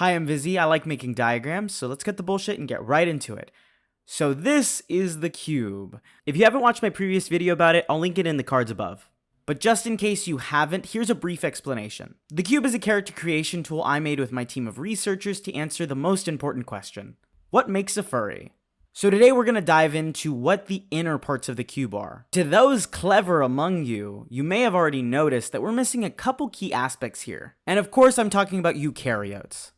Hi, I'm Vizzy. I like making diagrams, so let's cut the bullshit and get right into it. So this is the cube. If you haven't watched my previous video about it, I'll link it in the cards above. But just in case you haven't, here's a brief explanation. The cube is a character creation tool I made with my team of researchers to answer the most important question. What makes a furry? So today we're going to dive into what the inner parts of the cube are. To those clever among you, you may have already noticed that we're missing a couple key aspects here. And of course I'm talking about eukaryotes.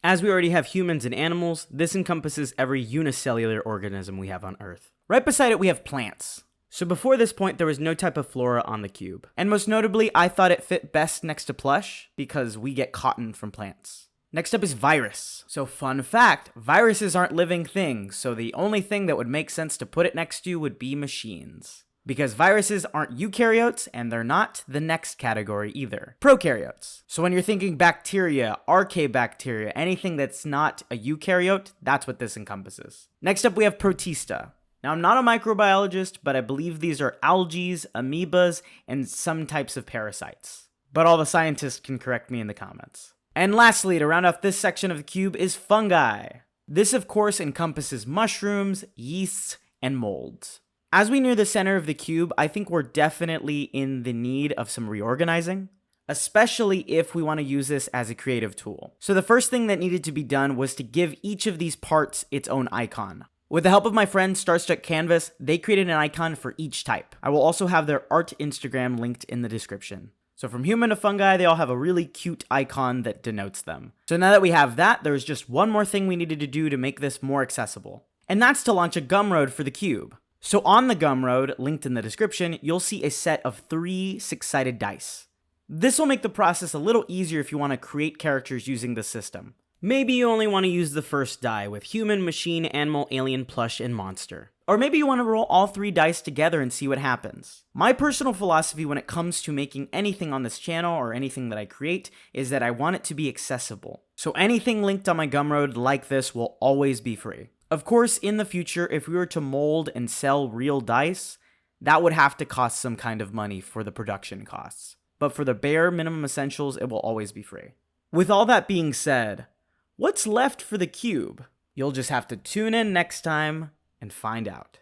As we already have humans and animals, this encompasses every unicellular organism we have on Earth. Right beside it we have plants. So before this point there was no type of flora on the cube. And most notably, I thought it fit best next to plush because we get cotton from plants. Next up is virus. So fun fact, viruses aren't living things, so the only thing that would make sense to put it next to would be machines. Because viruses aren't eukaryotes, and they're not the next category either. Prokaryotes. So when you're thinking bacteria, archaebacteria, anything that's not a eukaryote, that's what this encompasses. Next up we have protista. Now I'm not a microbiologist, but I believe these are algae, amoebas, and some types of parasites. But all the scientists can correct me in the comments. And lastly, to round off this section of the cube is fungi. This of course encompasses mushrooms, yeasts, and molds. As we near the center of the cube, I think we're definitely in the need of some reorganizing, especially if we want to use this as a creative tool. So the first thing that needed to be done was to give each of these parts its own icon. With the help of my friend Starstruck Canvas, they created an icon for each type. I will also have their art Instagram linked in the description. So from human to fungi, they all have a really cute icon that denotes them. So now that we have that, there's just one more thing we needed to do to make this more accessible. And that's to launch a Gumroad for the cube. So on the Gumroad, linked in the description, you'll see a set of 3 6-sided dice. This will make the process a little easier if you want to create characters using the system. Maybe you only want to use the first die with human, machine, animal, alien, plush, and monster. Or maybe you want to roll all 3 dice together and see what happens. My personal philosophy when it comes to making anything on this channel or anything that I create is that I want it to be accessible. So anything linked on my Gumroad like this will always be free. Of course, in the future, if we were to mold and sell real dice, that would have to cost some kind of money for the production costs. But for the bare minimum essentials, it will always be free. With all that being said, what's left for the cube? You'll just have to tune in next time and find out.